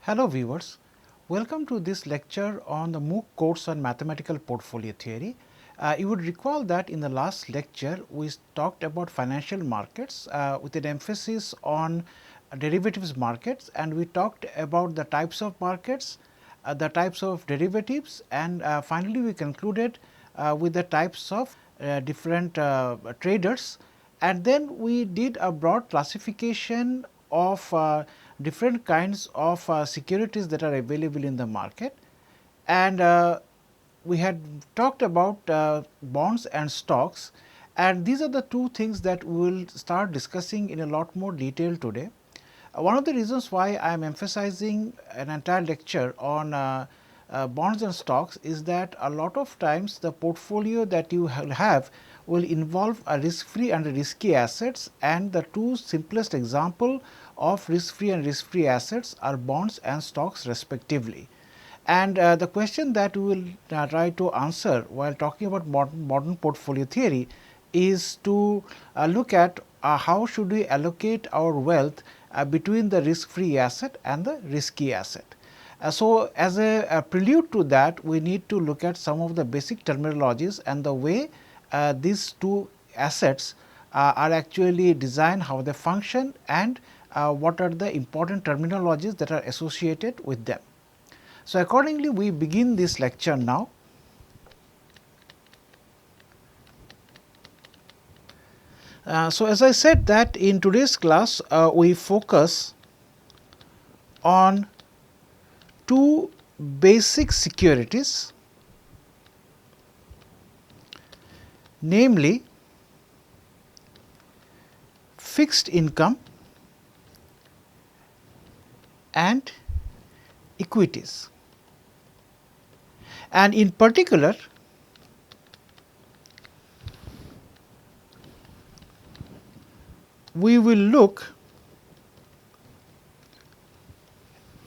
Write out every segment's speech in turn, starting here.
Hello viewers, welcome to this lecture on the MOOC course on mathematical portfolio theory. You would recall that in the last lecture we talked about financial markets with an emphasis on derivatives markets, and we talked about the types of markets, the types of derivatives, and finally we concluded with the types of different traders, and then we did a broad classification of different kinds of securities that are available in the market, and we had talked about bonds and stocks, and these are the two things that we will start discussing in a lot more detail today. One of the reasons why I am emphasizing an entire lecture on bonds and stocks is that a lot of times the portfolio that you have will involve a risk free and a risky assets, and the two simplest example of risk free and risk free assets are bonds and stocks respectively. And the question that we will try to answer while talking about modern portfolio theory is to look at how should we allocate our wealth between the risk free asset and the risky asset. So, as a prelude to that, we need to look at some of the basic terminologies and the way these two assets are actually designed, how they function, and what are the important terminologies that are associated with them. So, accordingly we begin this lecture now. So, as I said that in today's class we focus on two basic securities, namely fixed income and equities. And in particular, we will look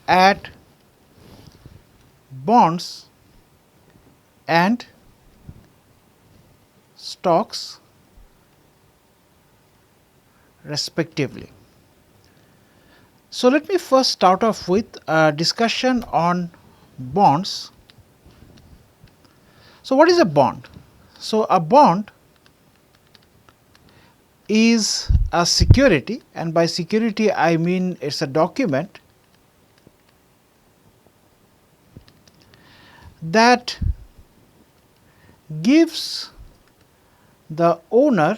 at bonds and stocks respectively. So, let me first start off with a discussion on bonds. So, what is a bond? So, a bond is a security, and by security I mean it is a document that gives the owner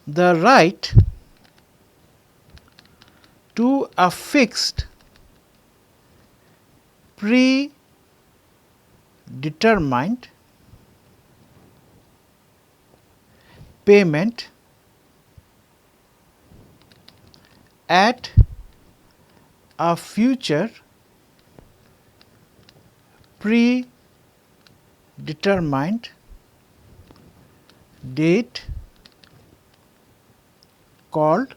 the right to a fixed predetermined payment at a future predetermined date called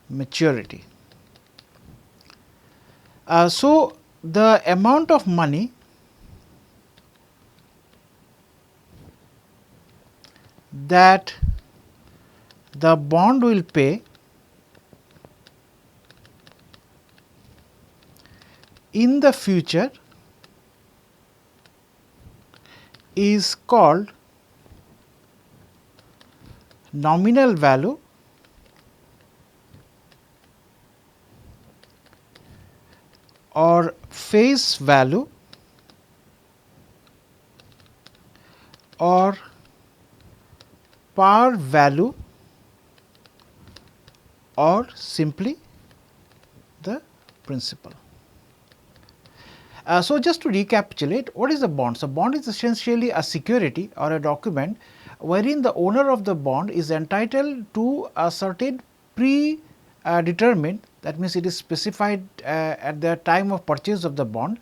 maturity. So, the amount of money that the bond will pay in the future is called nominal value or face value or par value or simply the principal. So, just to recapitulate, what is a bond? So, bond is essentially a security or a document wherein the owner of the bond is entitled to a certain predetermined, that means it is specified at the time of purchase of the bond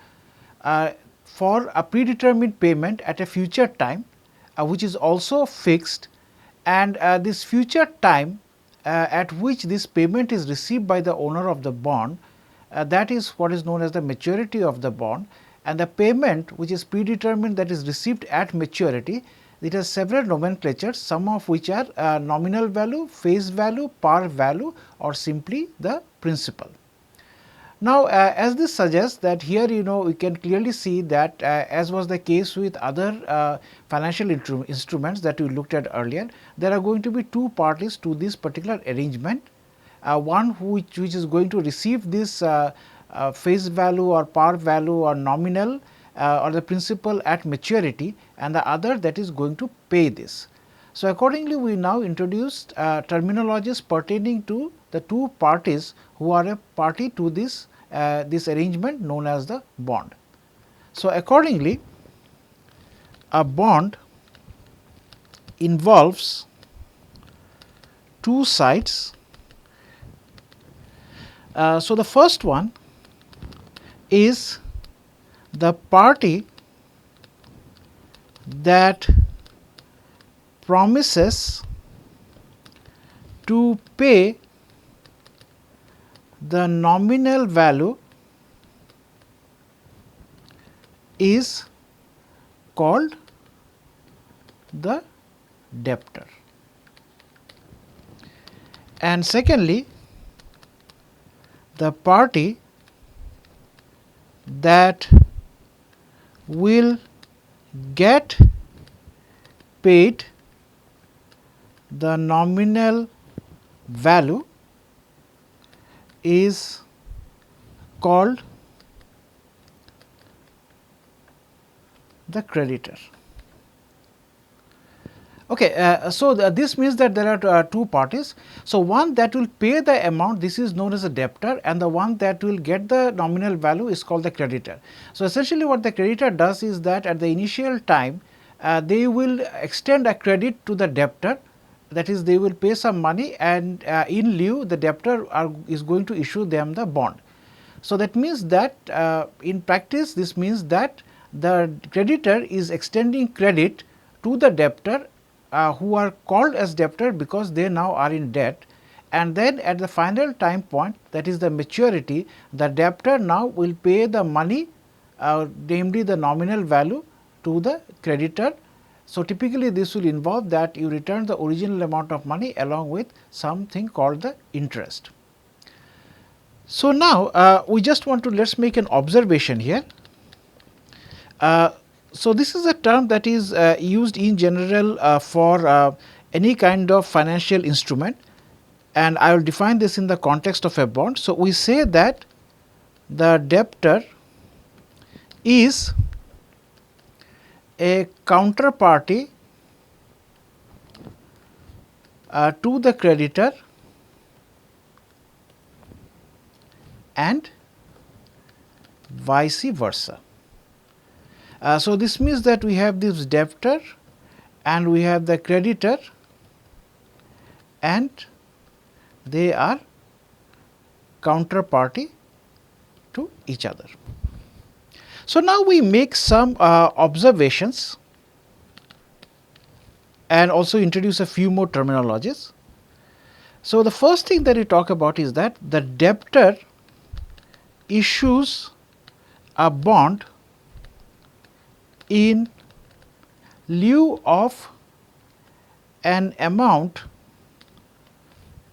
for a predetermined payment at a future time which is also fixed, and this future time at which this payment is received by the owner of the bond, that is what is known as the maturity of the bond, and the payment which is predetermined that is received at maturity, It has several nomenclatures, some of which are nominal value, face value, par value, or simply the principal. Now, as this suggests that here we can clearly see that as was the case with other financial instruments that we looked at earlier, there are going to be two parties to this particular arrangement. One which is going to receive this face value or par value or nominal or the principal at maturity, and the other that is going to pay this. So, accordingly we now introduced terminologies pertaining to the two parties who are a party to this arrangement known as the bond. So, accordingly a bond involves two sides. So, the first one is the party that promises to pay the nominal value is called the debtor. And secondly, the party that will get paid the nominal value is called the creditor. Okay, so this means that there are two parties. So, one that will pay the amount, this is known as a debtor, and the one that will get the nominal value is called the creditor. So, essentially what the creditor does is that at the initial time they will extend a credit to the debtor, that is they will pay some money, and in lieu the debtor is going to issue them the bond. So, that means that in practice this means that the creditor is extending credit to the debtor who are called as debtor because they now are in debt, and then at the final time point, that is the maturity, the debtor now will pay the money, namely the nominal value, to the creditor. So, typically this will involve that you return the original amount of money along with something called the interest. So, now we just want to let us make an observation here. So, this is a term that is used in general for any kind of financial instrument, and I will define this in the context of a bond. So, we say that the debtor is a counterparty to the creditor and vice versa. So, this means that we have this debtor and we have the creditor, and they are counterparty to each other. So, now we make some observations and also introduce a few more terminologies. So, the first thing that we talk about is that the debtor issues a bond in lieu of an amount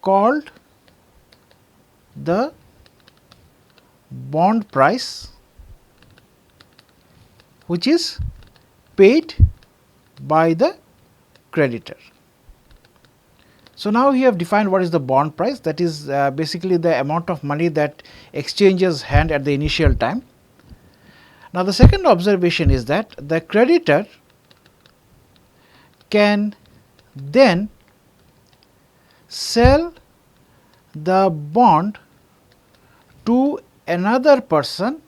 called the bond price, which is paid by the creditor. So, now we have defined what is the bond price, that is basically the amount of money that exchanges hand at the initial time. Now, the second observation is that the creditor can then sell the bond to another person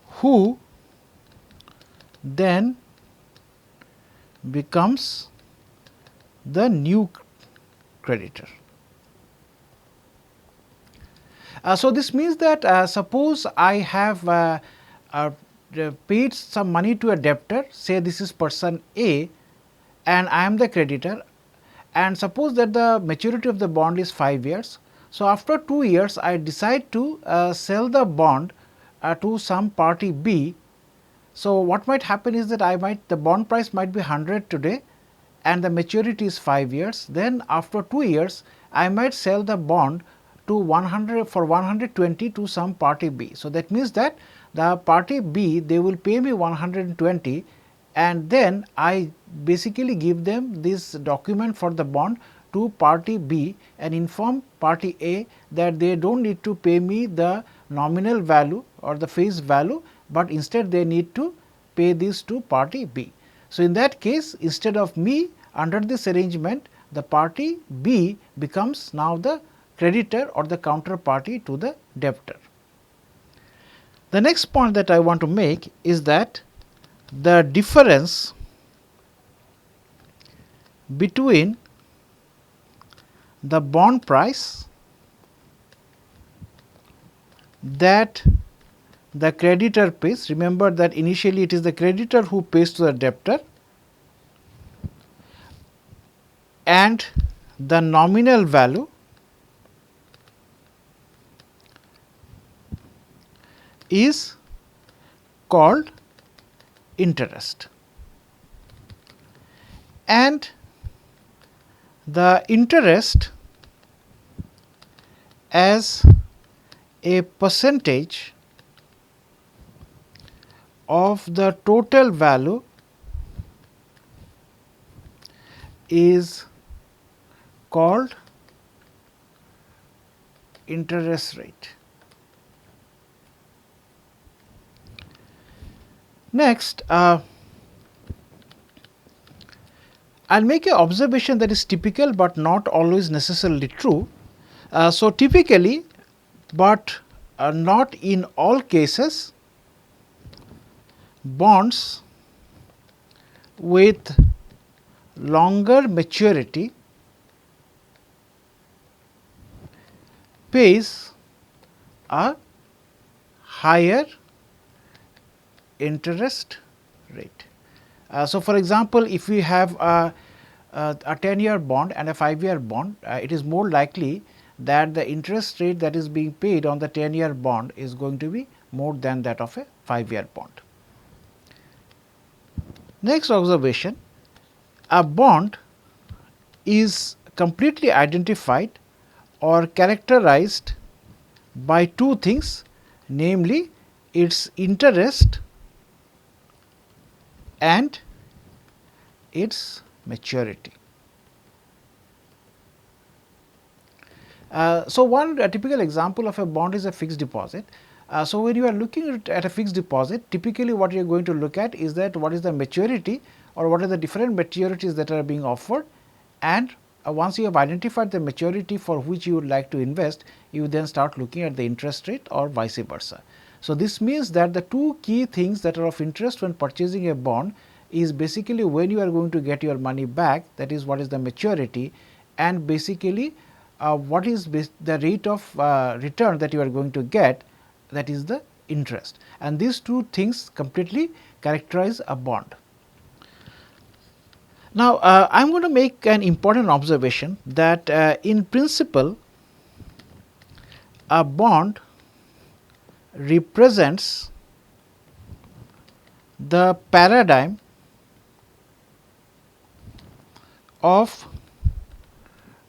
who then becomes the new creditor. So, this means that suppose I have paid some money to a debtor, say this is person A and I am the creditor, and suppose that the maturity of the bond is 5 years. So, after 2 years I decide to sell the bond to some party B. So, what might happen is that the bond price might be 100 today and the maturity is 5 years. Then after 2 years, I might sell the bond to 100 for 120 to some party B. So, that means that the party B, they will pay me 120, and then I basically give them this document for the bond to party B and inform party A that they do not need to pay me the nominal value or the face value, but instead they need to pay this to party B. So, in that case, instead of me, under this arrangement, the party B becomes now the creditor or the counterparty to the debtor. The next point that I want to make is that the difference between the bond price that the creditor pays, remember that initially it is the creditor who pays to the debtor, and the nominal value is called interest, and the interest as a percentage of the total value is called interest rate. Next, I will make an observation that is typical, but not always necessarily true. So, typically, but not in all cases, bonds with longer maturity pays a higher interest rate. So, for example, if we have a 10-year bond and a 5-year bond, it is more likely that the interest rate that is being paid on the 10-year bond is going to be more than that of a 5-year bond. Next observation, a bond is completely identified or characterized by two things, namely its interest and its maturity. So, one typical example of a bond is a fixed deposit. So, when you are looking at a fixed deposit, typically what you are going to look at is that what is the maturity or what are the different maturities that are being offered, and once you have identified the maturity for which you would like to invest, you then start looking at the interest rate or vice versa. So, this means that the two key things that are of interest when purchasing a bond is basically when you are going to get your money back, that is what is the maturity, and basically what is the rate of return that you are going to get, that is the interest, and these two things completely characterize a bond. Now, I am going to make an important observation that in principle a bond represents the paradigm of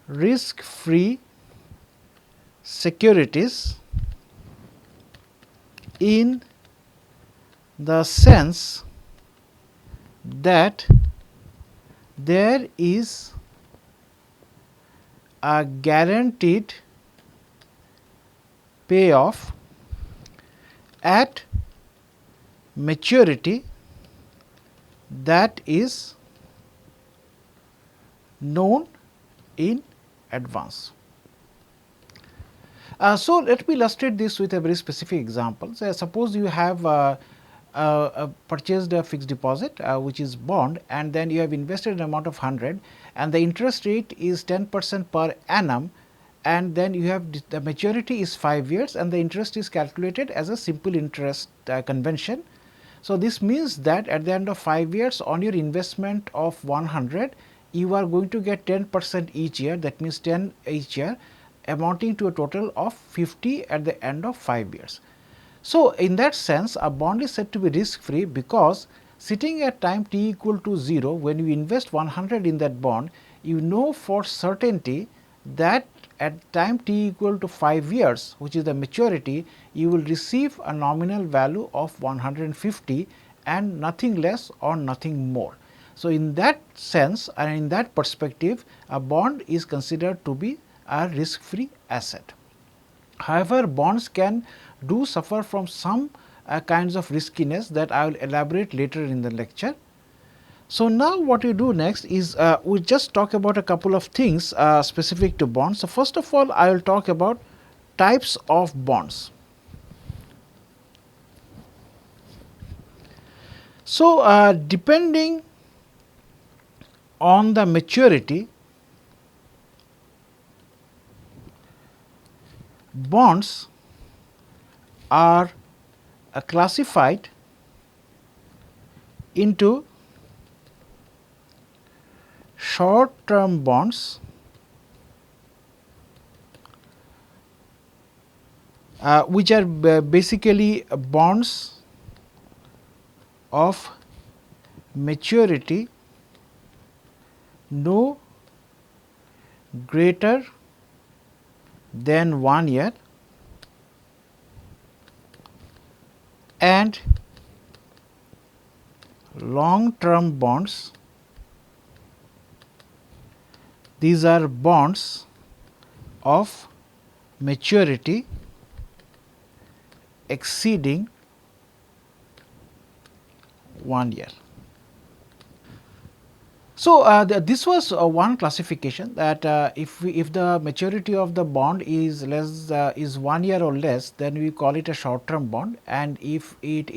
risk free securities in the sense that there is a guaranteed payoff at maturity that is known in advance. So, let me illustrate this with a very specific example. So, suppose you have purchased a fixed deposit which is bond, and then you have invested an amount of 100 and the interest rate is 10% per annum, and then you have the maturity is 5 years and the interest is calculated as a simple interest convention. So, this means that at the end of 5 years on your investment of 100, you are going to get 10% each year, that means 10 each year, amounting to a total of 50 at the end of 5 years. So, in that sense a bond is said to be risk free because sitting at time t equal to 0, when you invest 100 in that bond, you know for certainty that at time t equal to 5 years, which is the maturity, you will receive a nominal value of 150 and nothing less or nothing more. So, in that sense and in that perspective, a bond is considered to be a risk free asset. However, bonds can do suffer from some kinds of riskiness that I will elaborate later in the lecture. So, now what we do next is we just talk about a couple of things specific to bonds. So, first of all I will talk about types of bonds. So, depending on the maturity, bonds are classified into short term bonds, which are basically bonds of maturity no greater than 1 year and long term bonds. These are bonds of maturity exceeding 1 year. So, this was one classification that if the maturity of the bond is is 1 year or less, then we call it a short term bond, and if it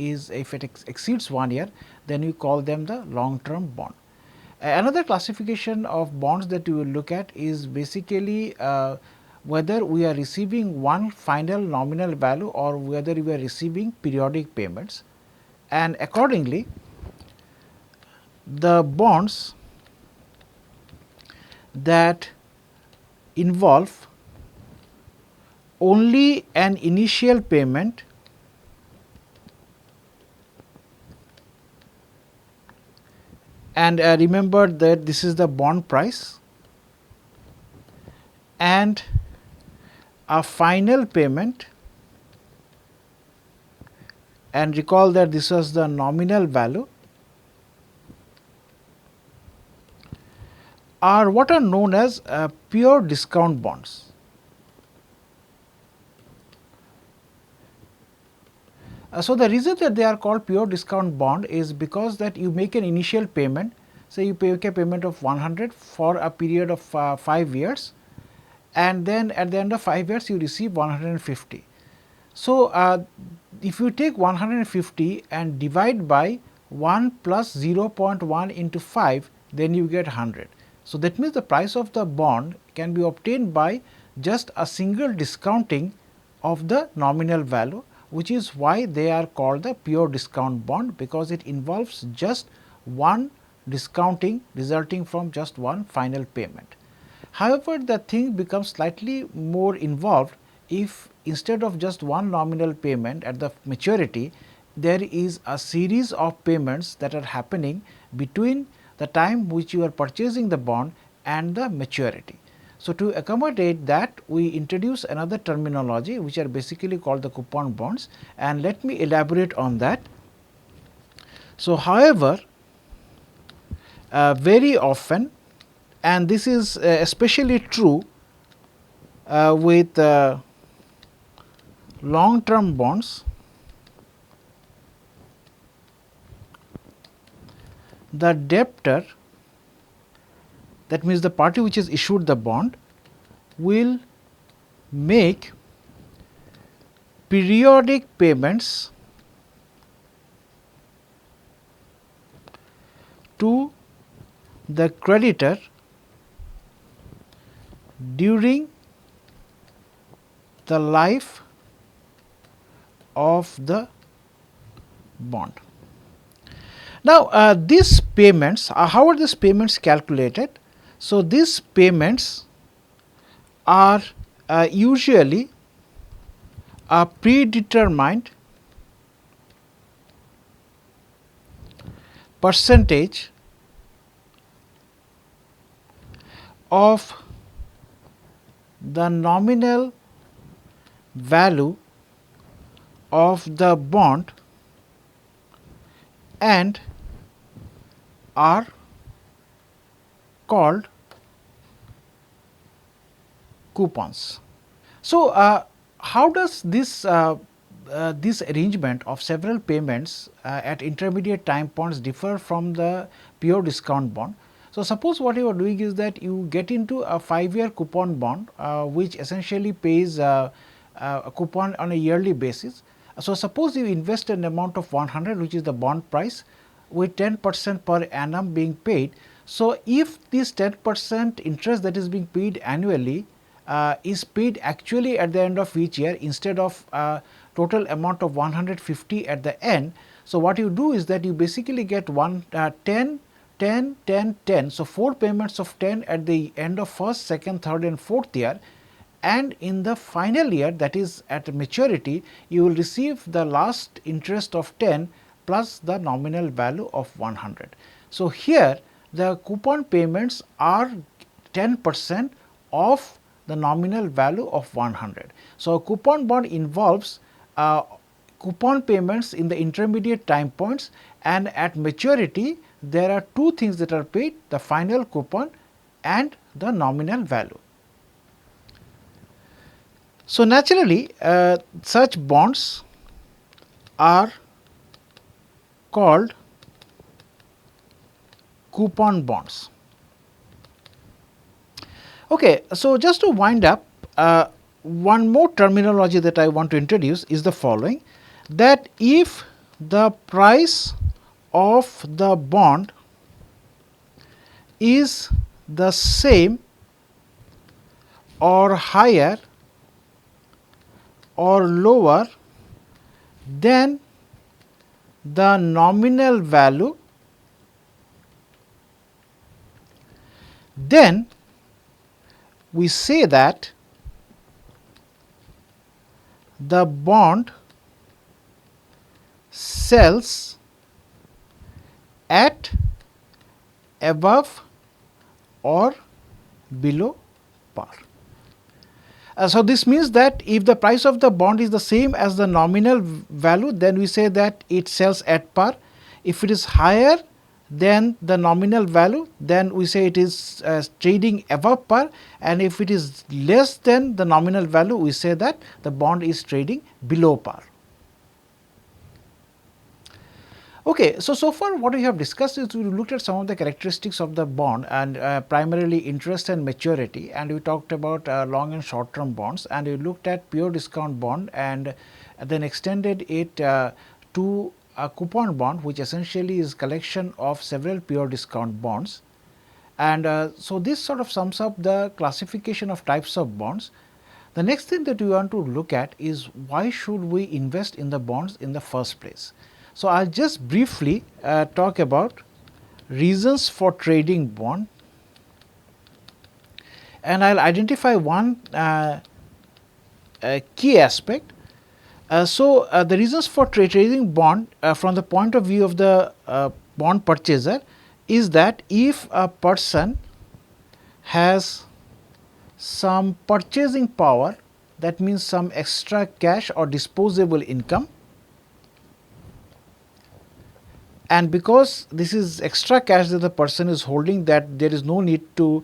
exceeds 1 year, then we call them the long term bond. Another classification of bonds that we will look at is basically whether we are receiving one final nominal value or whether we are receiving periodic payments, and accordingly the bonds that involve only an initial payment and remember that this is the bond price and a final payment, and recall that this was the nominal value, are what are known as pure discount bonds. So, the reason that they are called pure discount bond is because that you make an initial payment, say you make a payment of 100 for a period of 5 years, and then at the end of 5 years you receive 150. So, if you take 150 and divide by 1 plus 0.1 into 5, then you get 100. So, that means the price of the bond can be obtained by just a single discounting of the nominal value, which is why they are called the pure discount bond, because it involves just one discounting resulting from just one final payment. However, the thing becomes slightly more involved if instead of just one nominal payment at the maturity, there is a series of payments that are happening between the time which you are purchasing the bond and the maturity. So, to accommodate that, we introduce another terminology which are basically called the coupon bonds, and let me elaborate on that. So, however, very often, and this is especially true with long term bonds, the debtor, that means the party which has issued the bond, will make periodic payments to the creditor during the life of the bond. Now, these payments, how are these payments calculated? So, these payments are usually predetermined percentage of the nominal value of the bond and are called coupons. So, how does this arrangement of several payments at intermediate time points differ from the pure discount bond? So, suppose what you are doing is that you get into a 5-year coupon bond which essentially pays a coupon on a yearly basis. So, suppose you invest an amount of 100, which is the bond price, with 10% per annum being paid. So, if this 10% interest that is being paid annually is paid actually at the end of each year instead of total amount of 150 at the end. So, what you do is that you basically get 10, 10, 10, 10. So, 4 payments of 10 at the end of first, second, third and fourth year, and in the final year, that is at maturity, you will receive the last interest of 10 plus the nominal value of 100. So, here the coupon payments are 10% of the nominal value of 100. So, a coupon bond involves coupon payments in the intermediate time points, and at maturity there are two things that are paid: the final coupon and the nominal value. So, naturally such bonds are called coupon bonds. Okay, so just to wind up, one more terminology that I want to introduce is the following, that if the price of the bond is the same or higher or lower than the nominal value, then we say that the bond sells at above or below par. So, this means that if the price of the bond is the same as the nominal value, then we say that it sells at par. If it is higher than the nominal value, then we say it is trading above par, and if it is less than the nominal value, we say that the bond is trading below par. Okay, so far what we have discussed is we looked at some of the characteristics of the bond, and primarily interest and maturity, and we talked about long and short term bonds, and we looked at pure discount bond and then extended it to a coupon bond, which essentially is collection of several pure discount bonds. And so this sort of sums up the classification of types of bonds. The next thing that we want to look at is why should we invest in the bonds in the first place. So, I will just briefly talk about reasons for trading bond, and I will identify one key aspect. The reasons for trading bond from the point of view of the bond purchaser is that if a person has some purchasing power, that means some extra cash or disposable income, and because this is extra cash that the person is holding, that there is no need to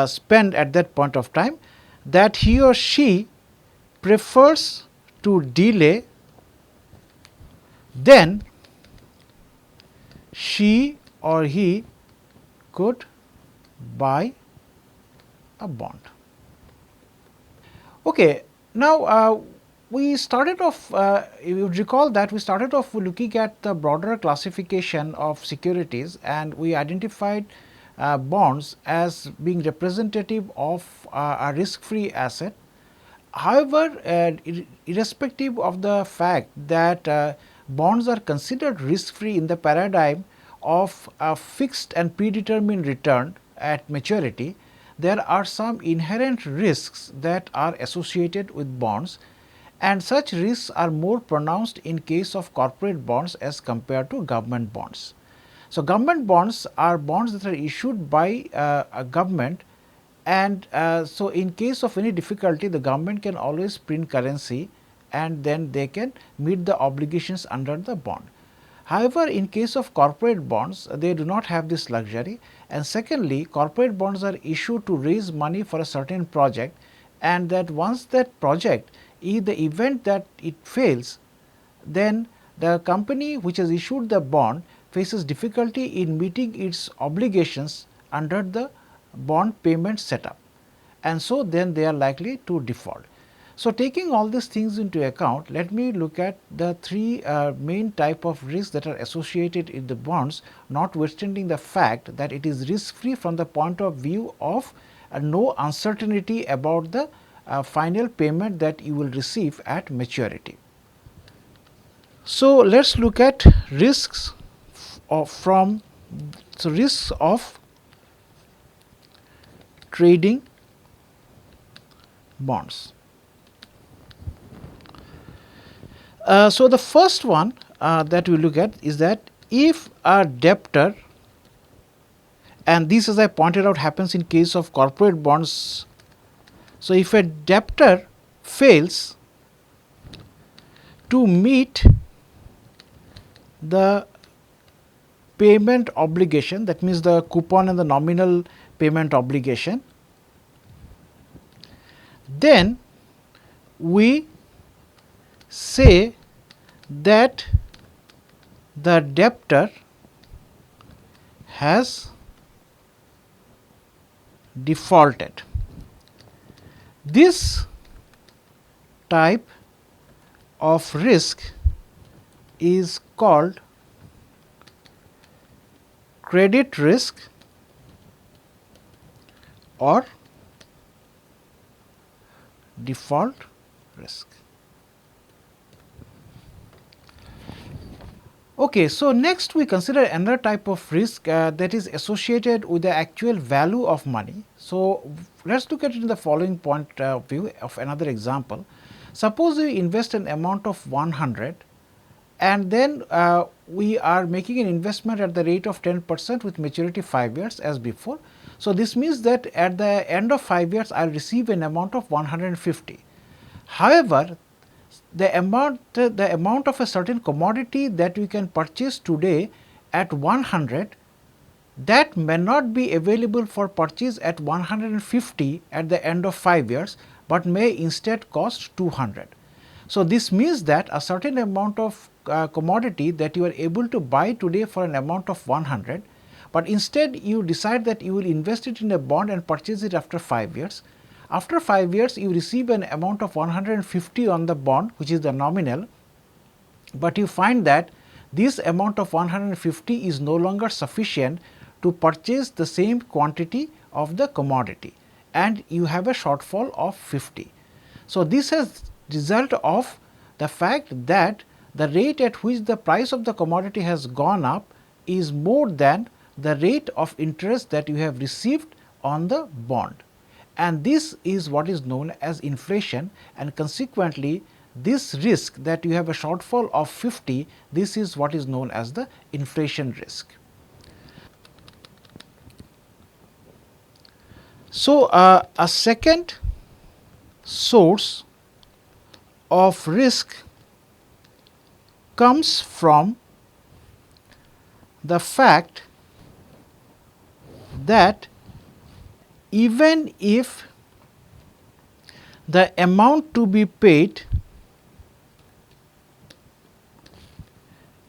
spend at that point of time, that he or she prefers to delay, then she or he could buy a bond. Okay, now we started off, you would recall that we started off looking at the broader classification of securities, and we identified bonds as being representative of a risk free asset. However, irrespective of the fact that bonds are considered risk free in the paradigm of a fixed and predetermined return at maturity, there are some inherent risks that are associated with bonds, and such risks are more pronounced in case of corporate bonds as compared to government bonds. So, government bonds are bonds that are issued by a government, and so in case of any difficulty the government can always print currency and then they can meet the obligations under the bond. However, in case of corporate bonds, they do not have this luxury, and secondly, corporate bonds are issued to raise money for a certain project, and that once that project, in the event that it fails, then the company which has issued the bond faces difficulty in meeting its obligations under the bond payment setup, and so then they are likely to default. So, taking all these things into account, let me look at the three main type of risks that are associated in the bonds, notwithstanding the fact that it is risk free from the point of view of no uncertainty about the final payment that you will receive at maturity. So, let us look at risks risks of trading bonds. So, the first one that we look at is that if a debtor, and this, as I pointed out, happens in case of corporate bonds. So, if a debtor fails to meet the payment obligation, that means the coupon and the nominal payment obligation, then we say that the debtor has defaulted. This type of risk is called credit risk or default risk. Okay, so next we consider another type of risk that is associated with the actual value of money. So, let us look at it in the following point of view of another example. Suppose we invest an amount of 100 and then we are making an investment at the rate of 10% with maturity 5 years as before. So, this means that at the end of 5 years I will receive an amount of 150. However, the amount of a certain commodity that we can purchase today at 100, that may not be available for purchase at 150 at the end of 5 years, but may instead cost 200. So, this means that a certain amount of commodity that you are able to buy today for an amount of 100, but instead you decide that you will invest it in a bond and purchase it after 5 years. After 5 years you receive an amount of 150 on the bond, which is the nominal, but you find that this amount of 150 is no longer sufficient to purchase the same quantity of the commodity, and you have a shortfall of 50. So, this has result of the fact that the rate at which the price of the commodity has gone up is more than the rate of interest that you have received on the bond, and this is what is known as inflation, and consequently this risk that you have a shortfall of 50, this is what is known as the inflation risk. So, a second source of risk comes from the fact that even if the amount to be paid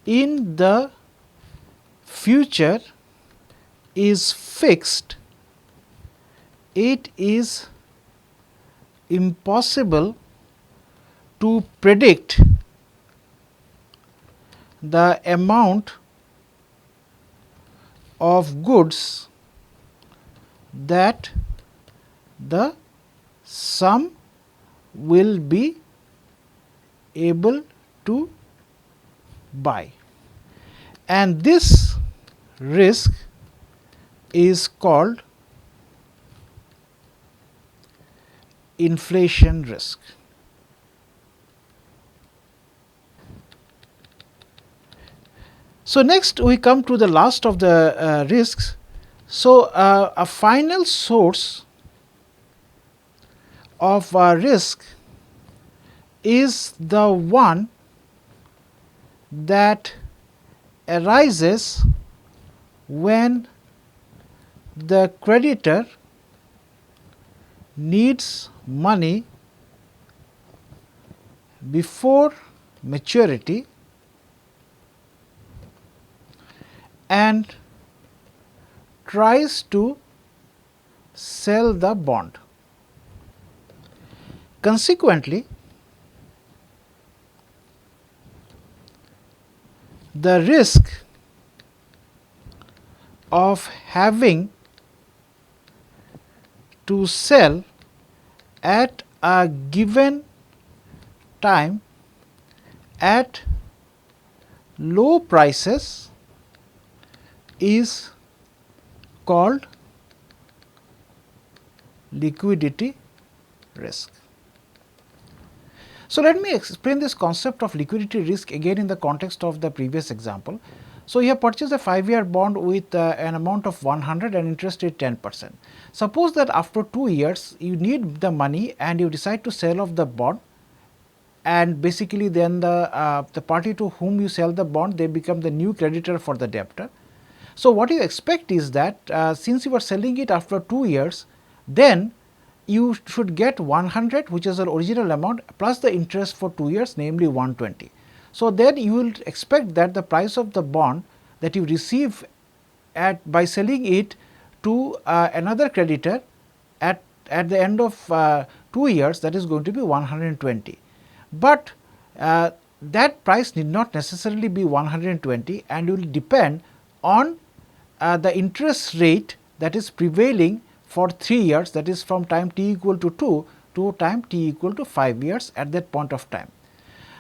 in the future is fixed, it is impossible to predict the amount of goods that the sum will be able to buy, and this risk is called inflation risk. So, next we come to the last of the risks. So, a final source of risk is the one that arises when the creditor needs money before maturity and tries to sell the bond. Consequently, the risk of having to sell at a given time at low prices is called liquidity risk. So, let me explain this concept of liquidity risk again in the context of the previous example. So, you have purchased a 5-year bond with an amount of 100 and interest rate 10%. Suppose that after 2 years you need the money and you decide to sell off the bond, and basically then the party to whom you sell the bond, they become the new creditor for the debtor. So, what you expect is that since you are selling it after 2 years, then you should get 100, which is the original amount, plus the interest for 2 years, namely 120. So, then you will expect that the price of the bond that you receive by selling it to another creditor at the end of 2 years, that is going to be 120. But that price need not necessarily be 120 and will depend on the interest rate that is prevailing for 3 years, that is from time t equal to 2 to time t equal to 5 years at that point of time.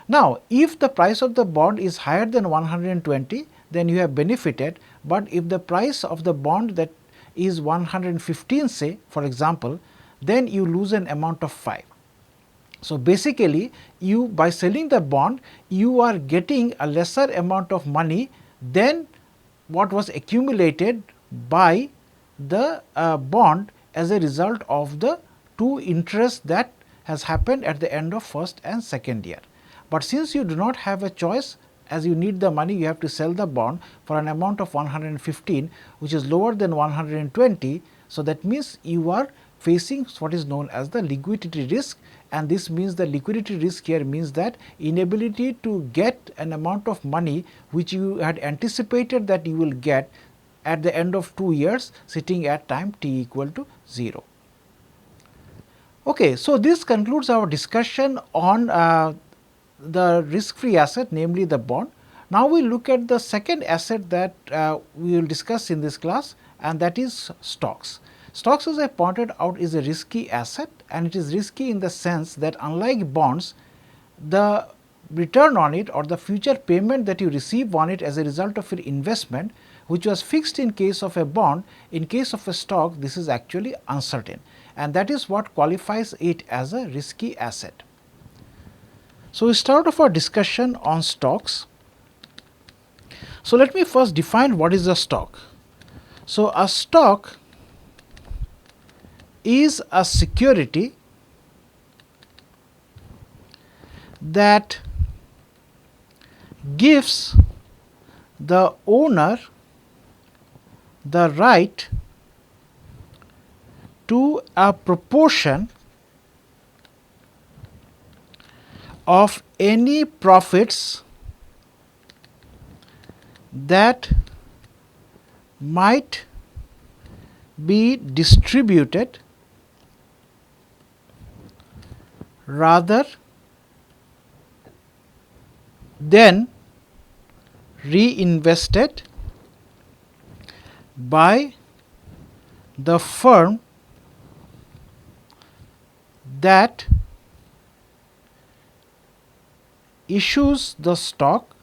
Now, if the price of the bond is higher than 120, then you have benefited, but if the price of the bond that is 115, say for example, then you lose an amount of 5. So, basically you, by selling the bond, you are getting a lesser amount of money than what was accumulated by the bond as a result of the 2 interest that has happened at the end of first and second year. But since you do not have a choice, as you need the money, you have to sell the bond for an amount of 115, which is lower than 120. So, that means you are facing what is known as the liquidity risk, and this means the liquidity risk here means that inability to get an amount of money which you had anticipated that you will get at the end of 2 years, sitting at time t equal to 0. Okay, so this concludes our discussion on the risk free asset, namely the bond. Now, we look at the second asset that we will discuss in this class, and that is stocks. Stocks, as I pointed out, is a risky asset, and it is risky in the sense that unlike bonds, the return on it or the future payment that you receive on it as a result of your investment, which was fixed in case of a bond, in case of a stock this is actually uncertain, and that is what qualifies it as a risky asset. So, we start off our discussion on stocks. So, let me first define what is a stock. So, a stock is a security that gives the owner the right to a proportion of any profits that might be distributed rather than reinvested by the firm that issues the stock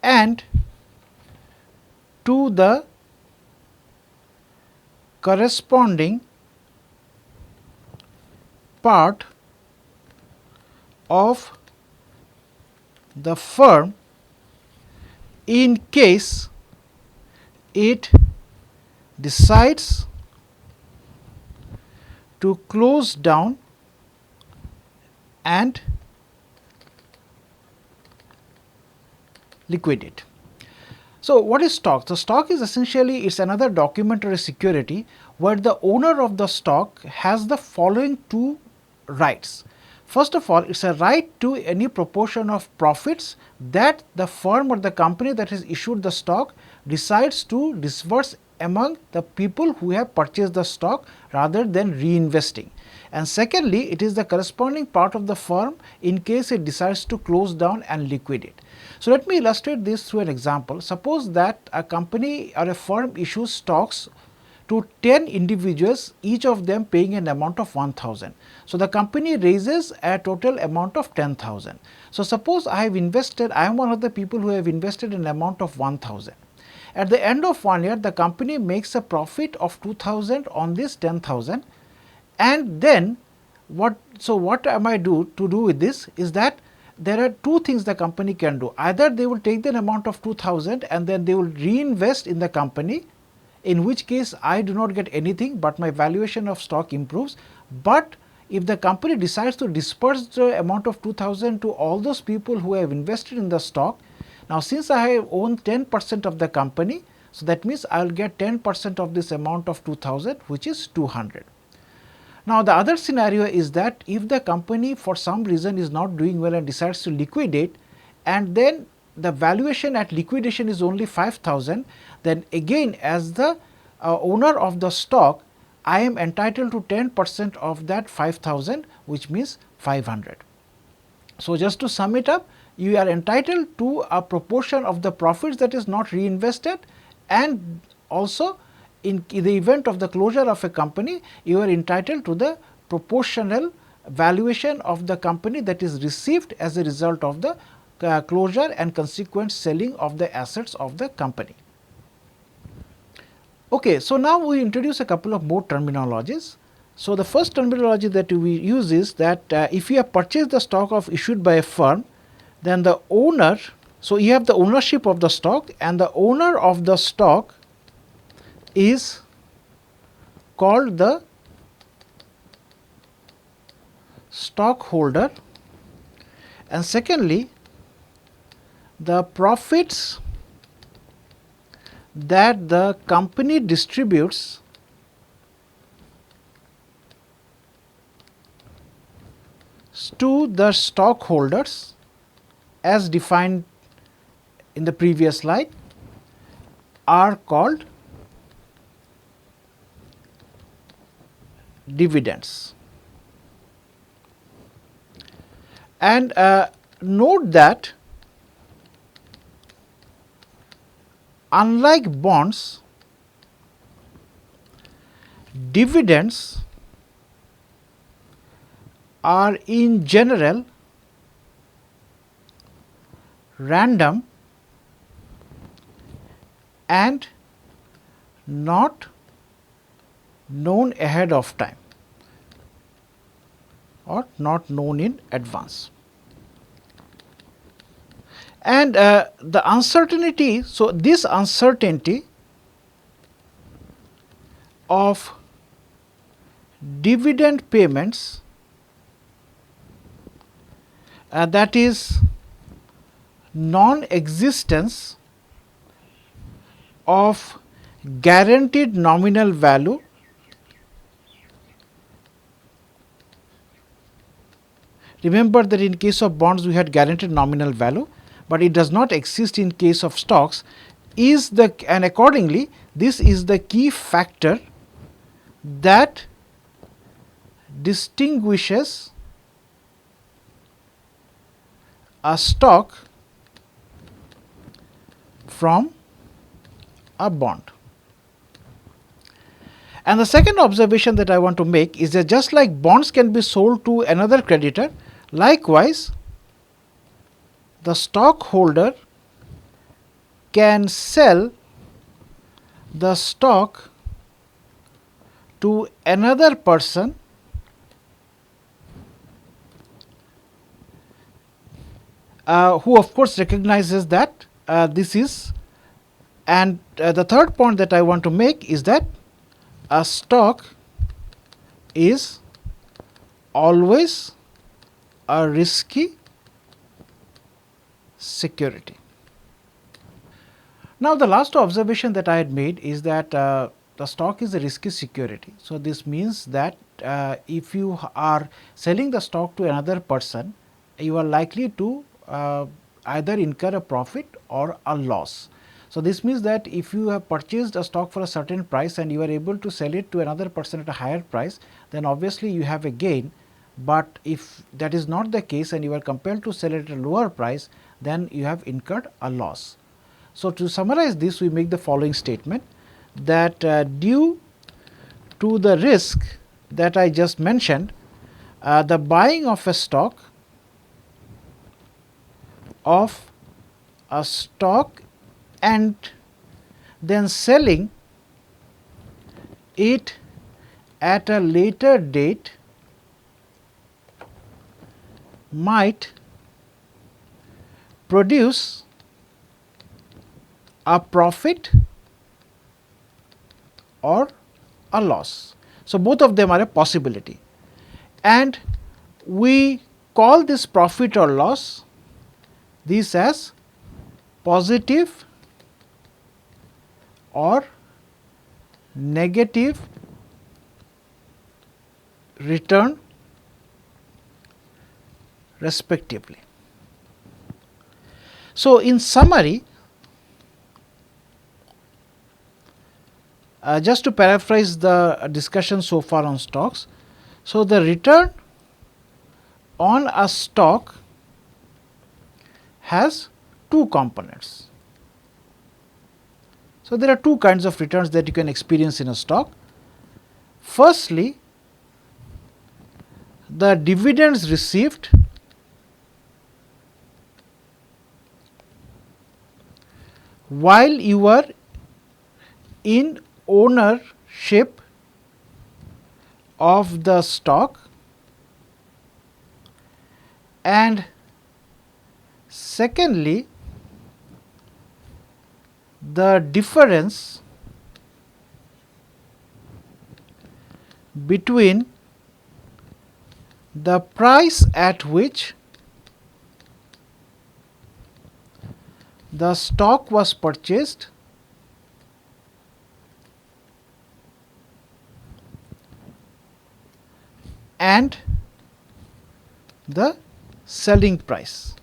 and to the corresponding part of the firm in case it decides to close down and liquidate. So, what is stock? The stock is essentially it's another document or a security where the owner of the stock has the following two rights. First of all, it's a right to any proportion of profits that the firm or the company that has issued the stock decides to disburse among the people who have purchased the stock rather than reinvesting. And secondly, it is the corresponding part of the firm in case it decides to close down and liquidate. So, let me illustrate this through an example. Suppose that a company or a firm issues stocks to 10 individuals, each of them paying an amount of 1000. So, the company raises a total amount of 10,000. So, suppose I have invested, I am one of the people who have invested an amount of 1000. At the end of 1 year, the company makes a profit of 2000 on this 10,000, and then what am I to do with this is that there are two things the company can do. Either they will take the amount of 2000 and then they will reinvest in the company, in which case I do not get anything, but my valuation of stock improves. But if the company decides to disperse the amount of 2000 to all those people who have invested in the stock, now since I have owned 10% of the company, so that means I will get 10% of this amount of 2000, which is 200. Now, the other scenario is that if the company for some reason is not doing well and decides to liquidate, and then the valuation at liquidation is only 5000, then again as the owner of the stock, I am entitled to 10% of that 5000, which means 500. So, just to sum it up, you are entitled to a proportion of the profits that is not reinvested, and also in the event of the closure of a company, you are entitled to the proportional valuation of the company that is received as a result of the closure and consequent selling of the assets of the company. Okay, so now we introduce a couple of more terminologies. So, the first terminology that we use is that if you have purchased the stock of issued by a firm, then the owner, so you have the ownership of the stock, and the owner of the stock is called the stockholder, and secondly, the profits that the company distributes to the stockholders as defined in the previous slide are called dividends. And note that unlike bonds, dividends are in general random and not known ahead of time or not known in advance. And the uncertainty, so this uncertainty of dividend payments, that is non-existence of guaranteed nominal value Remember that in case of bonds we had guaranteed nominal value, but it does not exist in case of stocks, and accordingly this is the key factor that distinguishes a stock from a bond. And the second observation that I want to make is that just like bonds can be sold to another creditor, likewise the stockholder can sell the stock to another person who of course recognizes that this is, and the third point that I want to make is that a stock is always a risky security. Now, the last observation that I had made is that the stock is a risky security. So, this means that if you are selling the stock to another person, you are likely to either incur a profit or a loss. So, this means that if you have purchased a stock for a certain price and you are able to sell it to another person at a higher price, then obviously you have a gain. But if that is not the case and you are compelled to sell it at a lower price, then you have incurred a loss. So, to summarize this, we make the following statement that due to the risk that I just mentioned, the buying of a stock and then selling it at a later date might produce a profit or a loss. So, both of them are a possibility, and we call this profit or loss this as positive or negative return respectively. So, in summary, just to paraphrase the discussion so far on stocks, so the return on a stock has two components. So, there are two kinds of returns that you can experience in a stock. Firstly, the dividends received while you are in ownership of the stock, and secondly, the difference between the price at which the stock was purchased and the selling price.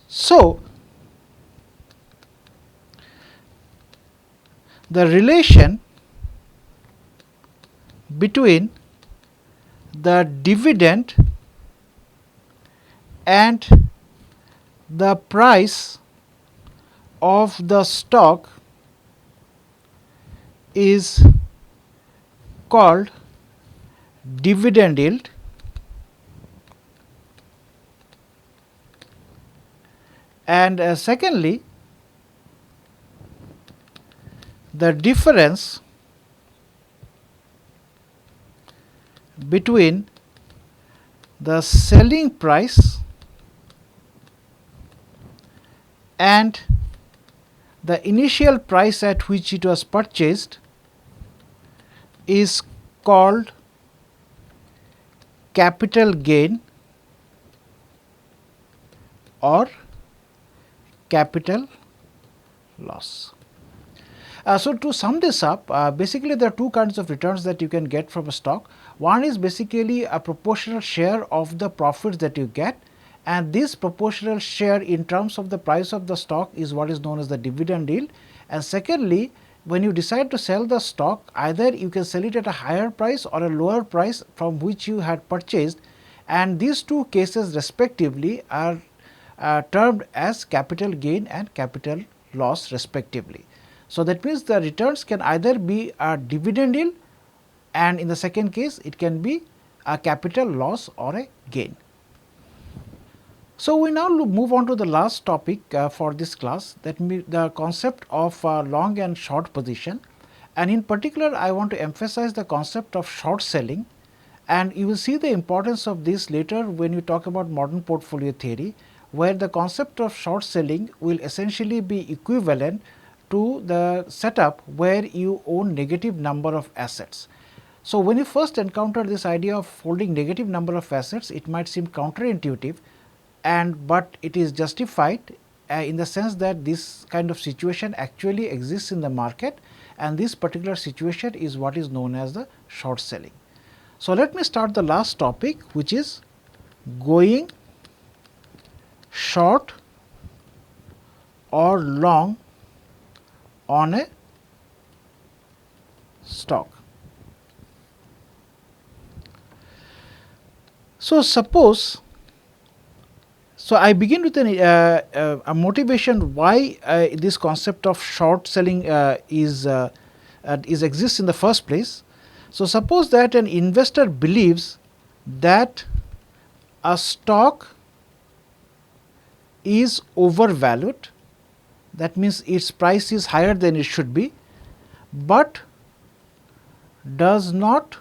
So, the relation between the dividend and the price of the stock is called dividend yield, and secondly, the difference between the selling price and the initial price at which it was purchased is called capital gain or capital loss. So, to sum this up, basically there are two kinds of returns that you can get from a stock. One is basically a proportional share of the profits that you get, and this proportional share in terms of the price of the stock is what is known as the dividend yield. And secondly, when you decide to sell the stock, either you can sell it at a higher price or a lower price from which you had purchased, and these two cases respectively are termed as capital gain and capital loss respectively. So, that means the returns can either be a dividend yield, and in the second case it can be a capital loss or a gain. So, we now move on to the last topic for this class, that means the concept of long and short position, and in particular I want to emphasize the concept of short selling and you will see the importance of this later when you talk about modern portfolio theory, where the concept of short selling will essentially be equivalent to the setup where you own negative number of assets. So, when you first encounter this idea of holding negative number of assets, it might seem counterintuitive, and but it is justified in the sense that this kind of situation actually exists in the market, and this particular situation is what is known as the short selling. So, let me start the last topic, which is going short or long on a stock. So, suppose, so I begin with a motivation why this concept of short selling is exists in the first place. So, suppose that an investor believes that a stock is overvalued, that means its price is higher than it should be, but does not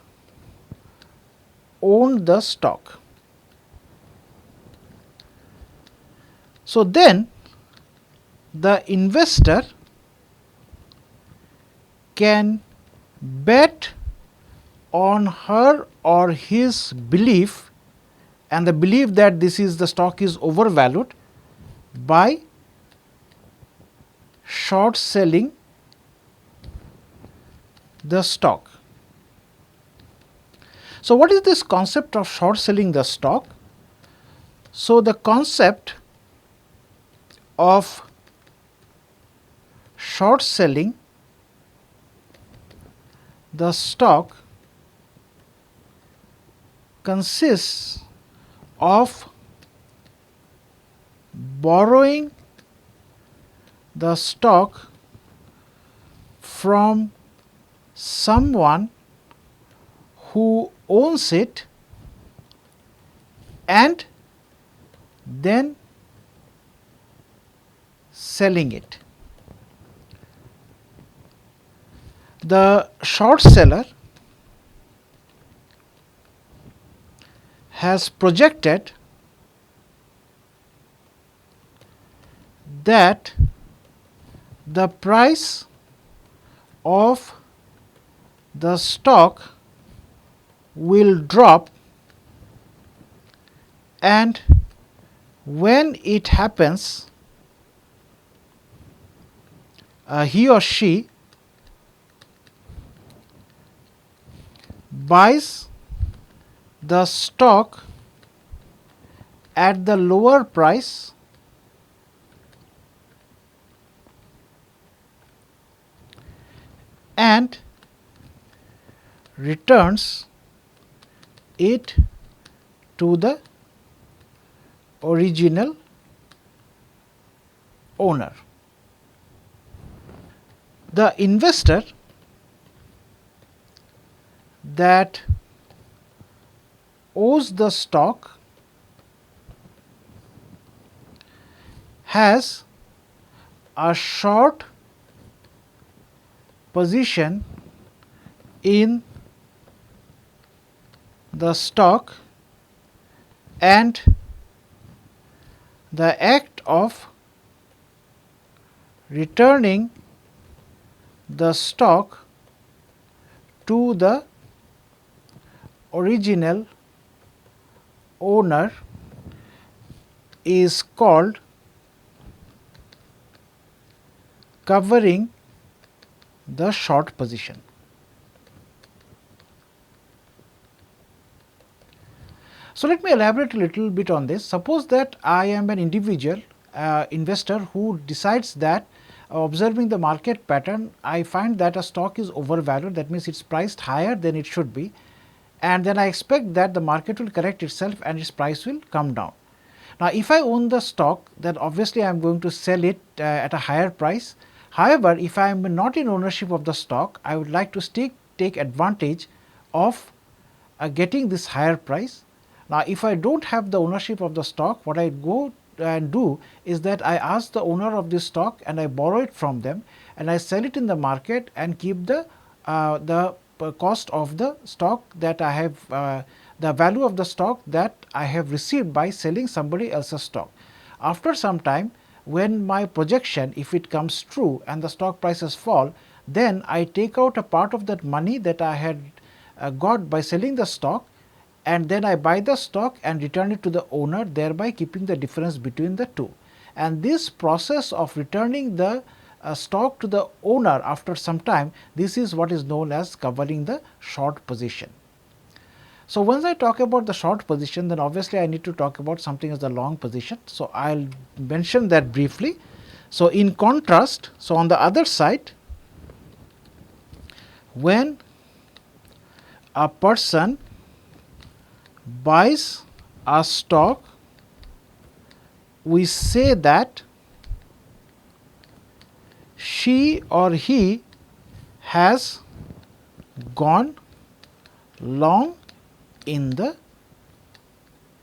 own the stock. So, then the investor can bet on her or his belief, and the belief that this is the stock is overvalued, by short selling the stock. So, what is this concept of short selling the stock? So, the concept of short selling the stock consists of borrowing the stock from someone who owns it and then selling it. The short seller has projected that the price of the stock will drop, and when it happens, he or she buys the stock at the lower price and returns it to the original owner. The investor that owns the stock has a short position in the stock, and the act of returning the stock to the original owner is called covering the short position. So, let me elaborate a little bit on this. Suppose that I am an individual investor who decides that observing the market pattern, I find that a stock is overvalued, that means it is priced higher than it should be, and then I expect that the market will correct itself and its price will come down. Now, if I own the stock, then obviously I am going to sell it at a higher price. However, if I am not in ownership of the stock, I would like to take advantage of getting this higher price. Now, if I do not have the ownership of the stock, what I go and do is that I ask the owner of this stock and I borrow it from them and I sell it in the market and keep the cost of the stock that I have, the value of the stock that I have received by selling somebody else's stock. After some time, when my projection, if it comes true and the stock prices fall, then I take out a part of that money that I had got by selling the stock, and then I buy the stock and return it to the owner, thereby keeping the difference between the two. And this process of returning the stock to the owner after some time, this is what is known as covering the short position. So, once I talk about the short position, then obviously I need to talk about something as the long position. So, I will mention that briefly. So, in contrast, so on the other side, when a person buys a stock, we say that she or he has gone long in the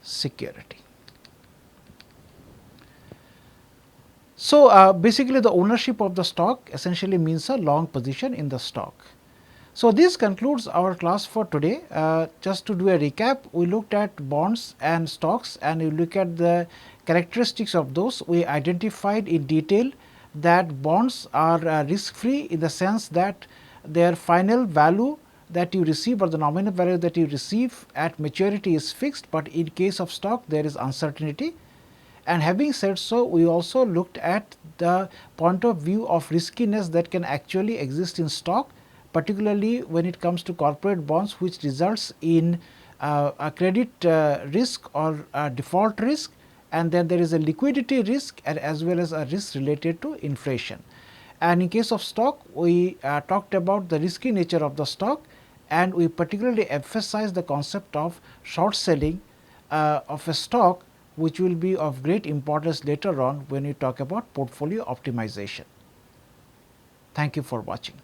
security. So, basically the ownership of the stock essentially means a long position in the stock. So, this concludes our class for today. Just to do a recap, we looked at bonds and stocks, and we look at the characteristics of those. We identified in detail that bonds are risk free in the sense that their final value that you receive, or the nominal value that you receive at maturity, is fixed, but in case of stock there is uncertainty. And having said so, we also looked at the point of view of riskiness that can actually exist in stock, particularly when it comes to corporate bonds, which results in a credit risk or a default risk, and then there is a liquidity risk and as well as a risk related to inflation. And in case of stock, we talked about the risky nature of the stock, and we particularly emphasized the concept of short selling of a stock, which will be of great importance later on when we talk about portfolio optimization. Thank you for watching.